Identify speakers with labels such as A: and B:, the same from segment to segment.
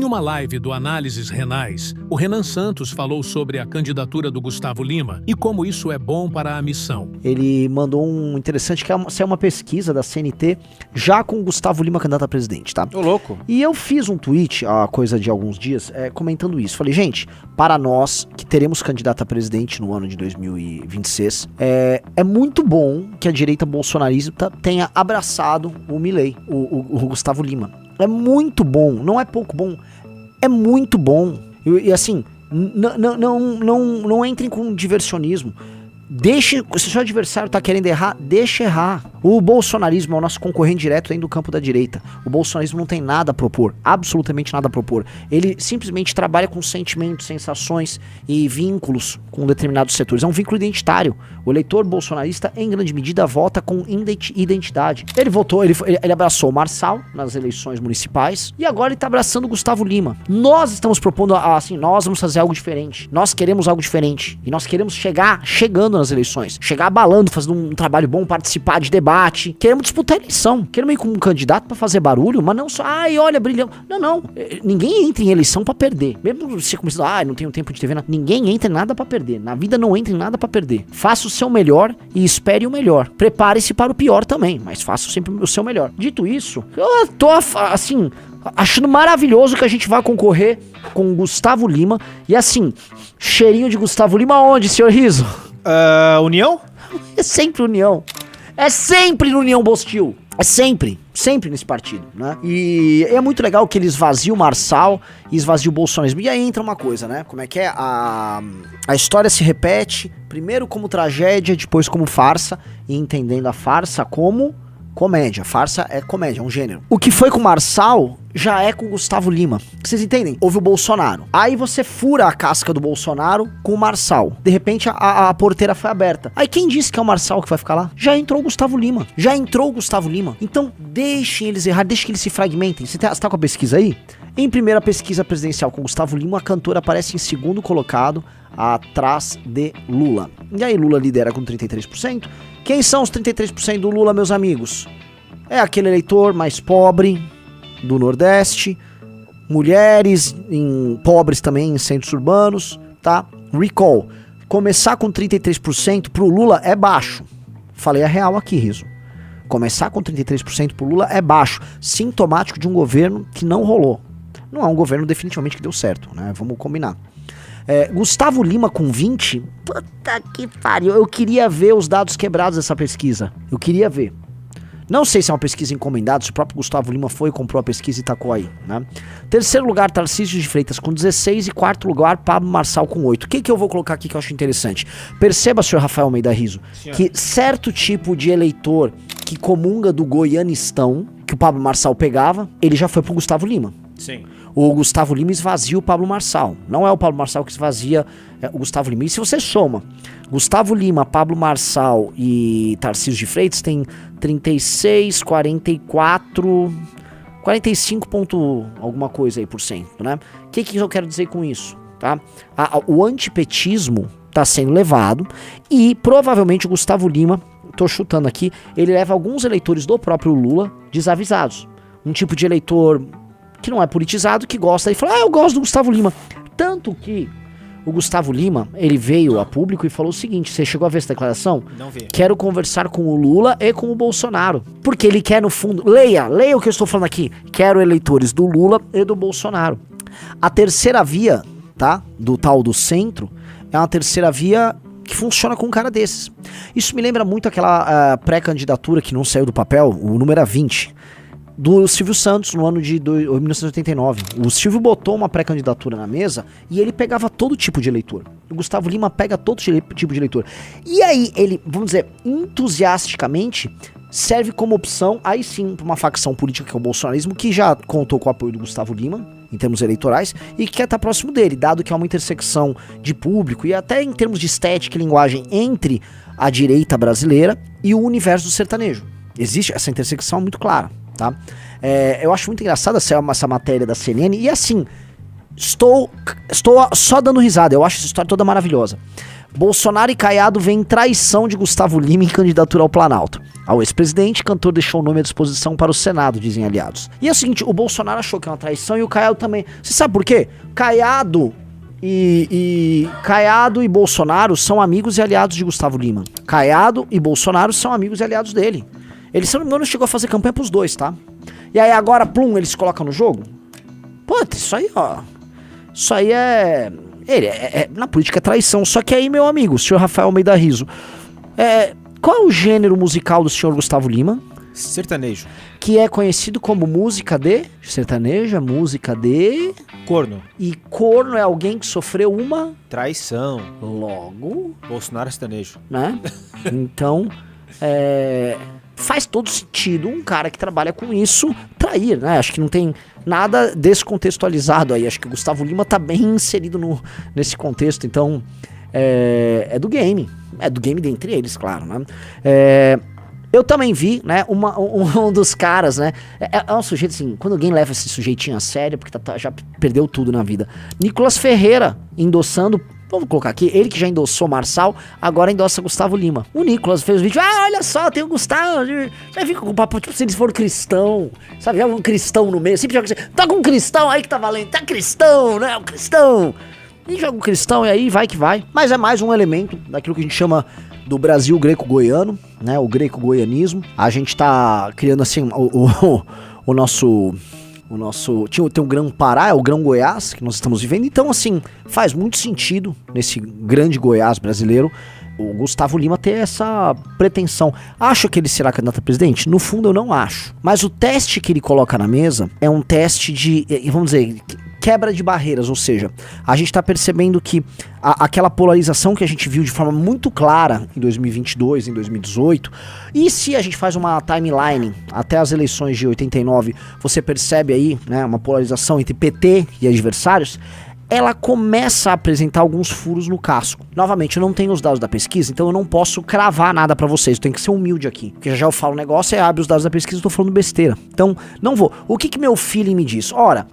A: Em uma live do Análises Renais, o Renan Santos falou sobre a candidatura do Gustavo Lima e como isso é bom para a missão.
B: Ele mandou um interessante que é uma pesquisa da CNT já com o Gustavo Lima candidato a presidente, tá?
C: Ô, louco.
B: E eu fiz um tweet, há coisa de alguns dias, comentando isso. Falei, gente, para nós que teremos candidato a presidente no ano de 2026, é muito bom que a direita bolsonarista tenha abraçado o Milei, o Gustavo Lima. É muito bom, não é pouco bom, é muito bom. E assim, não entrem com diversionismo. Se o seu adversário tá querendo errar, deixa errar. O bolsonarismo é o nosso concorrente direto dentro do campo da direita. O bolsonarismo não tem nada a propor, absolutamente nada a propor. Ele simplesmente trabalha com sentimentos, sensações e vínculos com determinados setores. É um vínculo identitário. O eleitor bolsonarista, em grande medida, vota com identidade. Ele abraçou o Marçal nas eleições municipais e agora ele tá abraçando o Gustavo Lima. Nós estamos propondo, assim, nós vamos fazer algo diferente. Nós queremos algo diferente. E nós queremos chegando nas eleições. Chegar abalando, fazendo um trabalho bom, participar de debate. Queremos disputar a eleição. Queremos ir com um candidato pra fazer barulho, mas não só, olha, brilhão. Não. Ninguém entra em eleição pra perder. Mesmo você começando, não tenho tempo de TV, não. Ninguém entra em nada pra perder. Na vida não entra em nada pra perder. Faça o seu melhor e espere o melhor. Prepare-se para o pior também, mas faça sempre o seu melhor. Dito isso, eu tô, assim, achando maravilhoso que a gente vai concorrer com o Gustavo Lima. E assim, cheirinho de Gustavo Lima onde, senhor Riso?
C: União?
B: É sempre União. É sempre União Bostil. É sempre nesse partido, né? E é muito legal que ele esvazia o Marçal e esvazia o bolsonarismo. E aí entra uma coisa, né? Como é que é? A história se repete, primeiro como tragédia, depois como farsa, e entendendo a farsa como comédia. Farsa é comédia, é um gênero. O que foi com o Marçal já é com o Gustavo Lima. Vocês entendem? Houve o Bolsonaro. Aí você fura a casca do Bolsonaro com o Marçal. De repente a porteira foi aberta. Aí quem disse que é o Marçal que vai ficar lá? Já entrou o Gustavo Lima. Então deixem eles errar, deixem que eles se fragmentem. Você tá com a pesquisa aí? Em primeira pesquisa presidencial com Gustavo Lima, a cantora aparece em segundo colocado, atrás de Lula. E aí Lula lidera com 33%. Quem são os 33% do Lula, meus amigos? É aquele eleitor mais pobre do Nordeste, mulheres pobres também em centros urbanos, tá? Recall, começar com 33% pro Lula é baixo. Falei a real aqui, Riso. Começar com 33% pro Lula é baixo, sintomático de um governo que não rolou. Não é um governo definitivamente que deu certo, né? Vamos combinar. Gustavo Lima com 20, puta que pariu, eu queria ver os dados quebrados dessa pesquisa, eu queria ver. Não sei se é uma pesquisa encomendada, se o próprio Gustavo Lima foi e comprou a pesquisa e tacou aí, né? Terceiro lugar, Tarcísio de Freitas com 16 e quarto lugar, Pablo Marçal com 8. O que eu vou colocar aqui que eu acho interessante? Perceba, senhor Rafael Almeida Riso, que certo tipo de eleitor que comunga do goianistão, que o Pablo Marçal pegava, ele já foi pro Gustavo Lima.
C: Sim.
B: O Gustavo Lima esvazia o Pablo Marçal. Não é o Pablo Marçal que esvazia o Gustavo Lima. E se você soma Gustavo Lima, Pablo Marçal e Tarcísio de Freitas, tem 36, 44, 45 ponto alguma coisa aí por cento, né? O que eu quero dizer com isso? Tá? O antipetismo está sendo levado e provavelmente o Gustavo Lima, tô chutando aqui, ele leva alguns eleitores do próprio Lula desavisados. Um tipo de eleitor que não é politizado, que gosta e fala, eu gosto do Gustavo Lima. Tanto que o Gustavo Lima, ele veio a público e falou o seguinte, você chegou a ver essa declaração?
C: Não vi.
B: Quero conversar com o Lula e com o Bolsonaro. Porque ele quer, no fundo, leia o que eu estou falando aqui. Quero eleitores do Lula e do Bolsonaro. A terceira via, tá, do tal do centro, é uma terceira via que funciona com um cara desses. Isso me lembra muito aquela pré-candidatura que não saiu do papel, o número era 20, do Silvio Santos no ano de 1989. O Silvio botou uma pré-candidatura na mesa e ele pegava todo tipo de eleitor. O Gustavo Lima pega todo tipo de eleitor. E aí ele, vamos dizer, entusiasticamente serve como opção, aí sim, para uma facção política que é o bolsonarismo, que já contou com o apoio do Gustavo Lima, em termos eleitorais, e que quer estar próximo dele, dado que há uma intersecção de público e até em termos de estética e linguagem entre a direita brasileira e o universo do sertanejo. Existe essa intersecção muito clara. Tá? Eu acho muito engraçada essa matéria da CNN e assim, estou só dando risada, eu acho essa história toda maravilhosa. Bolsonaro e Caiado veem traição de Gustavo Lima em candidatura ao Planalto. ao ex-presidente, cantor deixou o nome à disposição para o Senado, dizem aliados. E é o seguinte, o Bolsonaro achou que é uma traição e o Caiado também. Você sabe por quê? Caiado e Bolsonaro são amigos e aliados de Gustavo Lima. Caiado e Bolsonaro são amigos e aliados dele. Ele, se não me engano, chegou a fazer campanha pros dois, tá? E aí agora, plum, ele se coloca no jogo? Puta, isso aí, ó. Isso aí é... na política é traição. Só que aí, meu amigo, o senhor Rafael Almeida Rizzo, qual é o gênero musical do senhor Gustavo Lima?
C: Sertanejo.
B: Que é conhecido como música de... sertaneja, música de...
C: Corno.
B: E corno é alguém que sofreu uma...
C: Traição.
B: Logo...
C: Bolsonaro é sertanejo.
B: Né? Então, faz todo sentido um cara que trabalha com isso trair, né? Acho que não tem nada descontextualizado aí. Acho que o Gustavo Lima tá bem inserido nesse contexto. Então, é do game. É do game dentre eles, claro, né? Eu também vi, né, um dos caras, né, é um sujeito assim, quando alguém leva esse sujeitinho a sério, porque já perdeu tudo na vida. Nicolas Ferreira, endossando, vamos colocar aqui, ele que já endossou Marçal, agora endossa Gustavo Lima. O Nicolas fez o vídeo, olha só, tem o Gustavo, já fica com o papo, tipo, se eles foram cristão, sabe, já um cristão no meio, sempre joga assim, tá com um cristão aí que tá valendo, tá cristão, né, o cristão. E joga um cristão e aí vai que vai. Mas é mais um elemento daquilo que a gente chama do Brasil greco-goiano, né? O greco-goianismo. A gente tá criando assim o nosso... Tem o Grão-Pará, é o Grão-Goiás que nós estamos vivendo. Então, assim, faz muito sentido nesse grande Goiás brasileiro o Gustavo Lima ter essa pretensão. Acho que ele será candidato a presidente? No fundo, eu não acho. Mas o teste que ele coloca na mesa é um teste de, vamos dizer, quebra de barreiras, ou seja, a gente tá percebendo que aquela polarização que a gente viu de forma muito clara em 2022, em 2018, e se a gente faz uma timeline até as eleições de 89, você percebe aí, né, uma polarização entre PT e adversários, ela começa a apresentar alguns furos no casco. Novamente, eu não tenho os dados da pesquisa, então eu não posso cravar nada pra vocês, eu tenho que ser humilde aqui, porque já eu falo um negócio, abre os dados da pesquisa, eu tô falando besteira. Então, não vou. O que meu feeling me diz? Ora,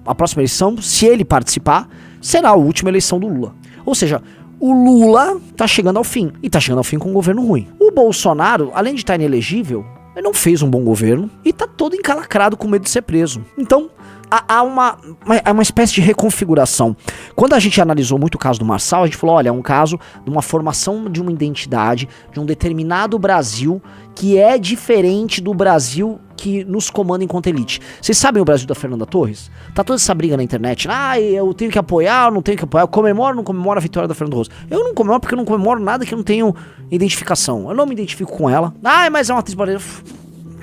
B: a próxima eleição, se ele participar, será a última eleição do Lula. Ou seja, o Lula tá chegando ao fim, e tá chegando ao fim com um governo ruim. O Bolsonaro, além de estar inelegível, ele não fez um bom governo, e tá todo encalacrado com medo de ser preso. Então, há uma espécie de reconfiguração. Quando a gente analisou muito o caso do Marçal, a gente falou, olha, é um caso de uma formação de uma identidade, de um determinado Brasil que é diferente do Brasil que nos comanda enquanto elite. Vocês sabem o Brasil da Fernanda Torres? Tá toda essa briga na internet. Eu tenho que apoiar, eu não tenho que apoiar. Eu comemoro ou não comemoro a vitória da Fernanda Torres? Eu não comemoro porque eu não comemoro nada que eu não tenho identificação. Eu não me identifico com ela. Mas é uma atriz brasileira.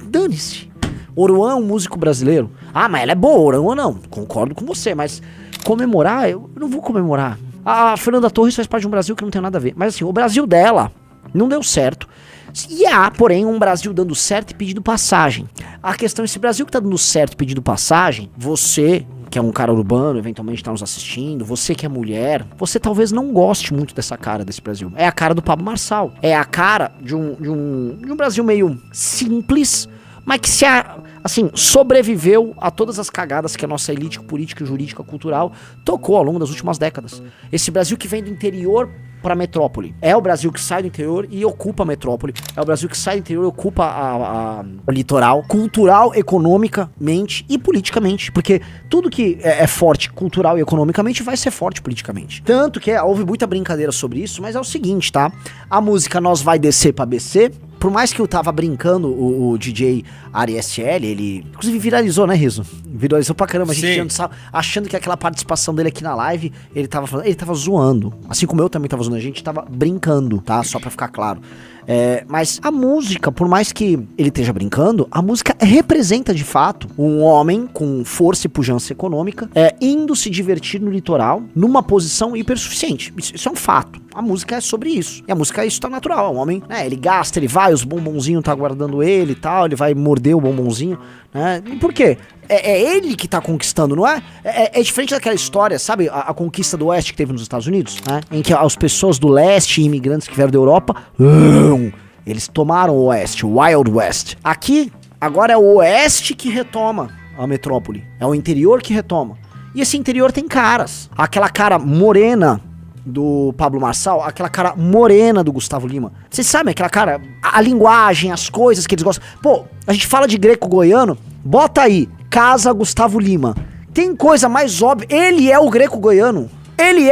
B: Dane-se. Oruan é um músico brasileiro. Mas ela é boa, Oruan não. Concordo com você, mas comemorar, eu não vou comemorar. A Fernanda Torres faz parte de um Brasil que não tem nada a ver. Mas assim, o Brasil dela não deu certo. E há, porém, um Brasil dando certo e pedindo passagem. A questão é, esse Brasil que tá dando certo e pedindo passagem, você, que é um cara urbano, eventualmente tá nos assistindo, você que é mulher, você talvez não goste muito dessa cara desse Brasil. É a cara do Pablo Marçal. É a cara de um Brasil meio simples, mas que sobreviveu a todas as cagadas que a nossa elite política, jurídica, cultural tocou ao longo das últimas décadas. Esse Brasil que vem do interior para a metrópole. É o Brasil que sai do interior e ocupa a metrópole. É o Brasil que sai do interior e ocupa o litoral, cultural, economicamente e politicamente. Porque tudo que é forte cultural e economicamente vai ser forte politicamente. Tanto que houve muita brincadeira sobre isso, mas é o seguinte, tá? A música Nós Vai Descer Pra BC, por mais que eu tava brincando, o DJ Ari SL, ele inclusive viralizou, né, Rizzo? Viralizou pra caramba, a gente achando que aquela participação dele aqui na live, ele tava zoando. Assim como eu também tava zoando, a gente tava brincando, tá? Só pra ficar claro. Mas a música, por mais que ele esteja brincando, a música representa de fato um homem com força e pujança econômica indo se divertir no litoral numa posição hipersuficiente. Isso é um fato. A música é sobre isso. E a música, isso tá natural. É um homem, né? Ele gasta, ele vai, os bombonzinhos tá guardando ele e tal, ele vai morder o bombonzinho, né? E por quê? É ele que tá conquistando, não é? É diferente daquela história, sabe? A conquista do Oeste que teve nos Estados Unidos, né? Em que as pessoas do Leste, imigrantes que vieram da Europa, eles tomaram o Oeste, o Wild West. Aqui, agora é o Oeste que retoma a metrópole. É o interior que retoma. E esse interior tem caras. Aquela cara morena, do Pablo Marçal, aquela cara morena do Gustavo Lima. Vocês sabem aquela cara, a linguagem, as coisas que eles gostam. Pô, a gente fala de greco-goiano, bota aí, Casa Gustavo Lima. Tem coisa mais óbvia, ele é o greco-goiano. Ele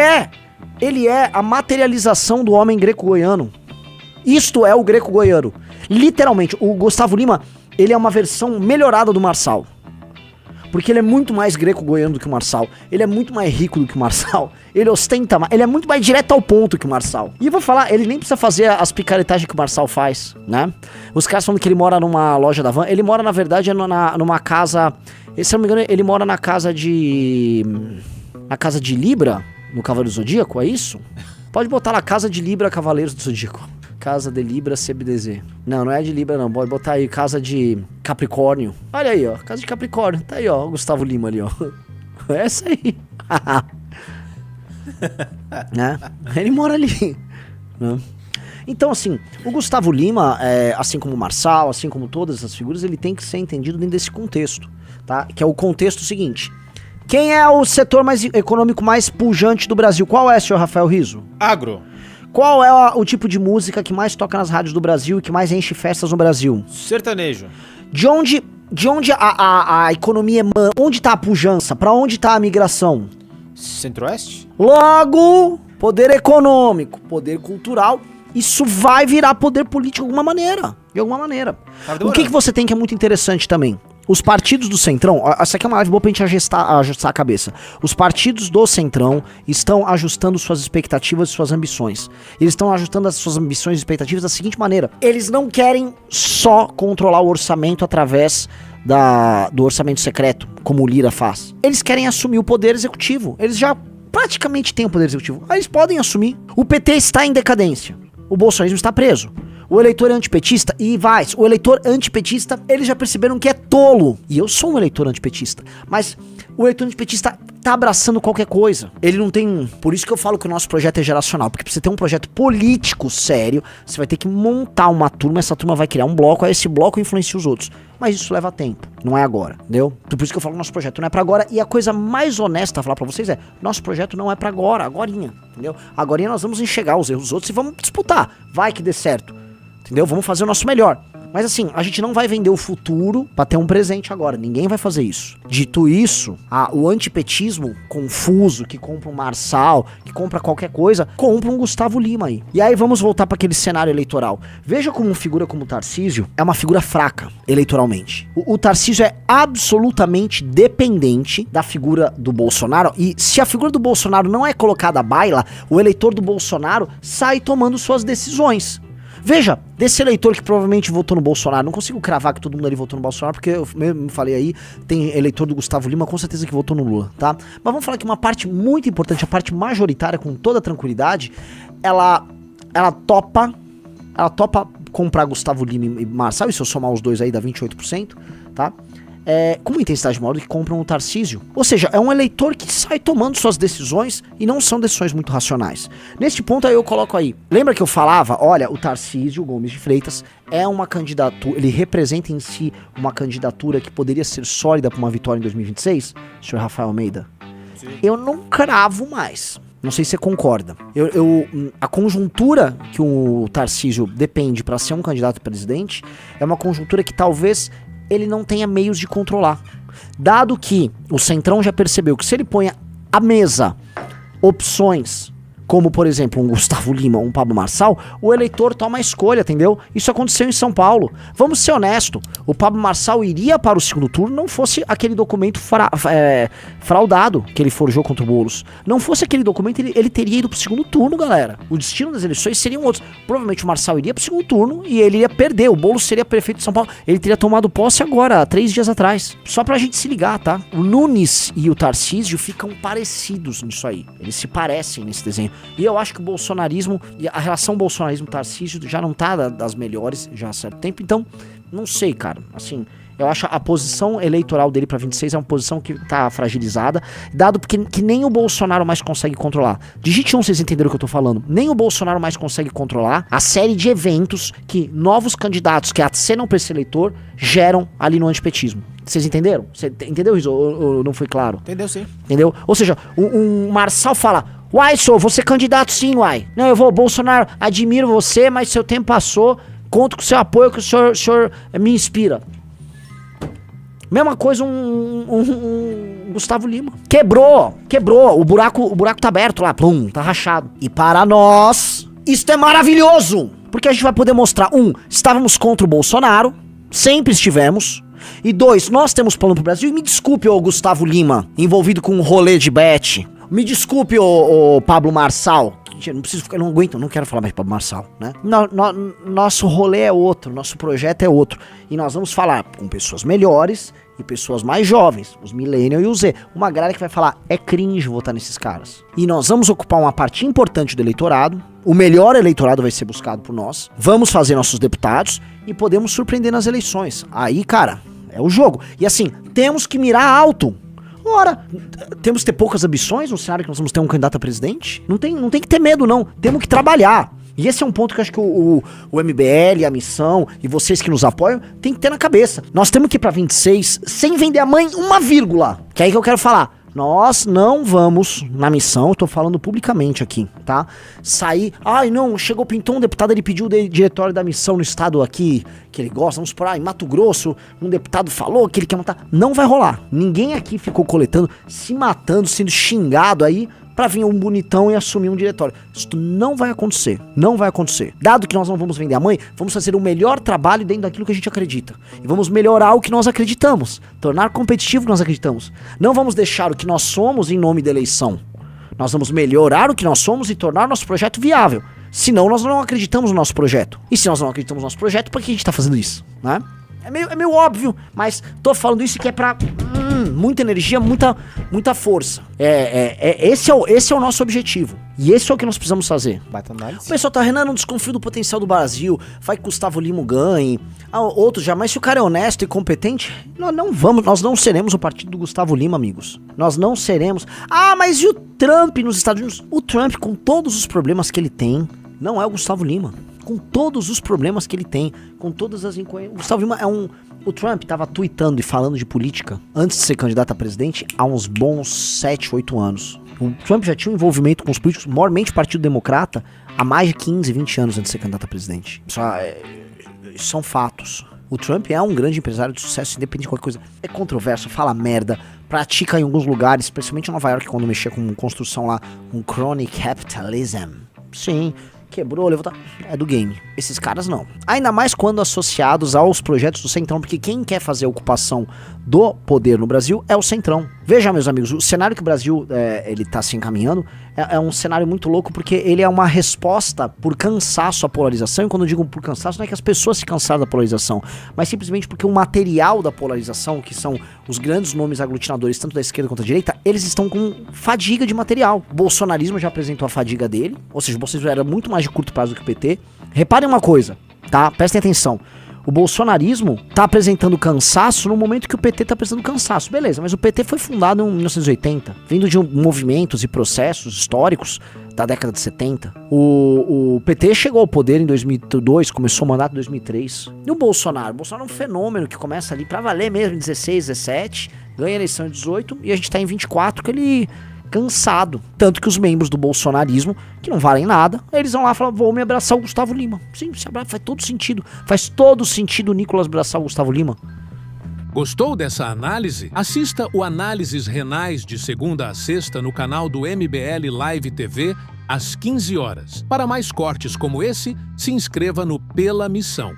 B: é a materialização do homem greco-goiano. Isto é o greco-goiano. Literalmente, o Gustavo Lima, ele é uma versão melhorada do Marçal. Porque ele é muito mais greco-goiano do que o Marçal. Ele é muito mais rico do que o Marçal. Ele ostenta mais. Ele é muito mais direto ao ponto que o Marçal. E eu vou falar, ele nem precisa fazer as picaretagens que o Marçal faz, né? Os caras falando que ele mora numa loja da Van. Ele mora, na verdade, numa casa... Se eu não me engano, ele mora na casa de Libra, no Cavaleiro do Zodíaco, é isso? Pode botar lá, Casa de Libra, Cavaleiros do Zodíaco. Casa de Libra, CBDZ. Não é de Libra não, pode botar aí, Casa de Capricórnio. Olha aí, ó, Casa de Capricórnio. Tá aí, ó, o Gustavo Lima ali, ó. É essa aí. Né? Ele mora ali. Né? Então, assim, o Gustavo Lima, assim como o Marçal, assim como todas essas figuras, ele tem que ser entendido dentro desse contexto, tá? Que é o contexto seguinte. Quem é o setor econômico mais pujante do Brasil? Qual é, senhor Rafael Rizzo?
C: Agro.
B: Qual é o tipo de música que mais toca nas rádios do Brasil e que mais enche festas no Brasil?
C: Sertanejo.
B: De onde a economia emana? Onde tá a pujança? Pra onde tá a migração?
C: Centro-Oeste?
B: Logo, poder econômico, poder cultural, isso vai virar poder político de alguma maneira. De alguma maneira. O que você tem que é muito interessante também? Os partidos do Centrão, essa aqui é uma live boa pra gente ajustar a cabeça. Os partidos do Centrão estão ajustando suas expectativas e suas ambições. Eles estão ajustando as suas ambições e expectativas da seguinte maneira. Eles não querem só controlar o orçamento através do orçamento secreto, como o Lira faz. Eles querem assumir o poder executivo. Eles já praticamente têm o poder executivo. Aí eles podem assumir. O PT está em decadência. O bolsonarismo está preso. O eleitor antipetista, o eleitor antipetista, eles já perceberam que é tolo. E eu sou um eleitor antipetista. Mas o eleitor antipetista tá abraçando qualquer coisa. Ele não tem... Por isso que eu falo que o nosso projeto é geracional. Porque pra você ter um projeto político sério, você vai ter que montar uma turma, essa turma vai criar um bloco, aí esse bloco influencia os outros. Mas isso leva tempo, não é agora, entendeu? Por isso que eu falo que nosso projeto não é pra agora. E a coisa mais honesta a falar pra vocês é, nosso projeto não é pra agora, agorinha, entendeu? Agorinha nós vamos enxergar os erros dos outros e vamos disputar. Vai que dê certo. Entendeu? Vamos fazer o nosso melhor. Mas assim, a gente não vai vender o futuro pra ter um presente agora. Ninguém vai fazer isso. Dito isso, o antipetismo confuso, que compra um Marçal, que compra qualquer coisa, compra um Gustavo Lima aí. E aí vamos voltar pra aquele cenário eleitoral. Veja como uma figura como o Tarcísio é uma figura fraca, eleitoralmente. O Tarcísio é absolutamente dependente da figura do Bolsonaro. E se a figura do Bolsonaro não é colocada à baila, o eleitor do Bolsonaro sai tomando suas decisões. Veja, desse eleitor que provavelmente votou no Bolsonaro, não consigo cravar que todo mundo ali votou no Bolsonaro, porque eu mesmo falei aí, tem eleitor do Gustavo Lima com certeza que votou no Lula, tá? Mas vamos falar que uma parte muito importante, a parte majoritária, com toda tranquilidade, ela topa comprar Gustavo Lima e Marçal, e se eu somar os dois aí dá 28%, tá? Com uma intensidade maior do que compram o Tarcísio. Ou seja, é um eleitor que sai tomando suas decisões e não são decisões muito racionais. Neste ponto aí eu coloco aí. Lembra que eu falava, olha, o Tarcísio Gomes de Freitas é uma candidatura, ele representa em si uma candidatura que poderia ser sólida para uma vitória em 2026? Senhor Rafael Almeida? Sim. Eu não cravo mais. Não sei se você concorda. A conjuntura que o Tarcísio depende para ser um candidato a presidente é uma conjuntura que talvez ele não tenha meios de controlar. Dado que o Centrão já percebeu que se ele põe à mesa opções como, por exemplo, um Gustavo Lima ou um Pablo Marçal, o eleitor toma a escolha, entendeu? Isso aconteceu em São Paulo. Vamos ser honestos, o Pablo Marçal iria para o segundo turno não fosse aquele documento fraudado que ele forjou contra o Boulos. Não fosse aquele documento, ele teria ido para o segundo turno, galera. O destino das eleições seriam outros. Provavelmente o Marçal iria para o segundo turno e ele ia perder. O Boulos seria prefeito de São Paulo. Ele teria tomado posse agora, 3 dias atrás. Só pra gente se ligar, tá? O Nunes e o Tarcísio ficam parecidos nisso aí. Eles se parecem nesse desenho. E eu acho que o bolsonarismo, e a relação bolsonarismo-Tarcísio já não tá das melhores já há certo tempo, então, não sei, cara, assim, eu acho a posição eleitoral dele pra 26 é uma posição que tá fragilizada, dado que nem o Bolsonaro mais consegue controlar. Digite vocês entenderam o que eu tô falando. Nem o Bolsonaro mais consegue controlar a série de eventos que novos candidatos que acenam pra esse eleitor geram ali no antipetismo. Vocês entenderam? Você entendeu isso ou não foi claro?
C: Entendeu, sim.
B: Entendeu? Ou seja, um Marçal fala... Uai, sou, vou ser candidato sim, uai. Não, eu vou, Bolsonaro, admiro você, mas seu tempo passou, conto com seu apoio que o senhor me inspira. Mesma coisa um Gustavo Lima. Quebrou, o buraco tá aberto lá, plum, tá rachado. E para nós, isto é maravilhoso, porque a gente vai poder mostrar, estávamos contra o Bolsonaro, sempre estivemos, e 2, nós temos plano pro Brasil, e me desculpe, ô Gustavo Lima, envolvido com um rolê de bet, me desculpe, ô Pablo Marçal, não preciso ficar, não aguento, não quero falar mais Pablo Marçal, né? Nosso rolê é outro, nosso projeto é outro. E nós vamos falar com pessoas melhores e pessoas mais jovens, os millennials e o Z. Uma galera que vai falar, é cringe votar nesses caras. E nós vamos ocupar uma parte importante do eleitorado, o melhor eleitorado vai ser buscado por nós, vamos fazer nossos deputados e podemos surpreender nas eleições. Aí, cara, é o jogo. E assim, temos que mirar alto. Ora, temos que ter poucas ambições no cenário que nós vamos ter um candidato a presidente? Não tem que ter medo, não. Temos que trabalhar. E esse é um ponto que eu acho que o MBL, a missão e vocês que nos apoiam tem que ter na cabeça. Nós temos que ir pra 26 sem vender a mãe uma vírgula. Que é aí que eu quero falar. Nós não vamos, na missão, eu tô falando publicamente aqui, tá? Sair, pintou um deputado, ele pediu o diretório da missão no estado aqui, que ele gosta, vamos por aí, em Mato Grosso, um deputado falou que ele quer matar. Não vai rolar. Ninguém aqui ficou coletando, se matando, sendo xingado aí, pra vir um bonitão e assumir um diretório. Isso não vai acontecer. Não vai acontecer. Dado que nós não vamos vender a mãe, vamos fazer o melhor trabalho dentro daquilo que a gente acredita. E vamos melhorar o que nós acreditamos. Tornar competitivo o que nós acreditamos. Não vamos deixar o que nós somos em nome da eleição. Nós vamos melhorar o que nós somos e tornar nosso projeto viável. Senão nós não acreditamos no nosso projeto. E se nós não acreditamos no nosso projeto, por que a gente tá fazendo isso? Né? É meio óbvio, mas tô falando isso que é pra... muita energia, muita força. Esse é o nosso objetivo. E esse é o que nós precisamos fazer.
C: Baita análise.
B: O pessoal tá, Renan, não desconfio do potencial do Brasil, vai que Gustavo Lima ganhe, outros já, mas se o cara é honesto e competente, nós não seremos o partido do Gustavo Lima, amigos. Nós não seremos. Mas e o Trump nos Estados Unidos? O Trump, com todos os problemas que ele tem, não é o Gustavo Lima. Com todos os problemas que ele tem, com todas as incoerências. O Gustavo Lima o Trump tava tweetando e falando de política antes de ser candidato a presidente há uns bons 7, 8 anos. O Trump já tinha um envolvimento com os políticos, maiormente Partido Democrata, há mais de 15, 20 anos antes de ser candidato a presidente. Isso são fatos. O Trump é um grande empresário de sucesso, independente de qualquer coisa. É controverso, fala merda, pratica em alguns lugares, especialmente em Nova York, quando mexia com construção lá, um crony capitalism. Sim. Quebrou, levou... É do game. Esses caras não. Ainda mais quando associados aos projetos do Centrão, porque quem quer fazer a ocupação do poder no Brasil é o Centrão. Veja, meus amigos, o cenário que o Brasil ele tá se encaminhando é um cenário muito louco, porque ele é uma resposta por cansaço à polarização, e quando eu digo por cansaço, não é que as pessoas se cansaram da polarização, mas simplesmente porque o material da polarização, que são os grandes nomes aglutinadores, tanto da esquerda quanto da direita, eles estão com fadiga de material. O bolsonarismo já apresentou a fadiga dele, ou seja, o bolsonarismo era muito mais de curto prazo do que o PT. Reparem uma coisa, tá? Prestem atenção. O bolsonarismo tá apresentando cansaço no momento que o PT tá apresentando cansaço. Beleza, mas o PT foi fundado em 1980, vindo de movimentos e processos históricos da década de 70. O PT chegou ao poder em 2002, começou o mandato em 2003. E o Bolsonaro? O Bolsonaro é um fenômeno que começa ali pra valer mesmo em 16, 17, ganha a eleição em 18 e a gente tá em 24 que ele... cansado. Tanto que os membros do bolsonarismo, que não valem nada, eles vão lá e falam, vou me abraçar o Gustavo Lima. Sim, se abraça, faz todo sentido. Faz todo sentido o Nicolas abraçar o Gustavo Lima.
A: Gostou dessa análise? Assista o Análises Renais de segunda a sexta no canal do MBL Live TV às 15 horas. Para mais cortes como esse, se inscreva no Pela Missão.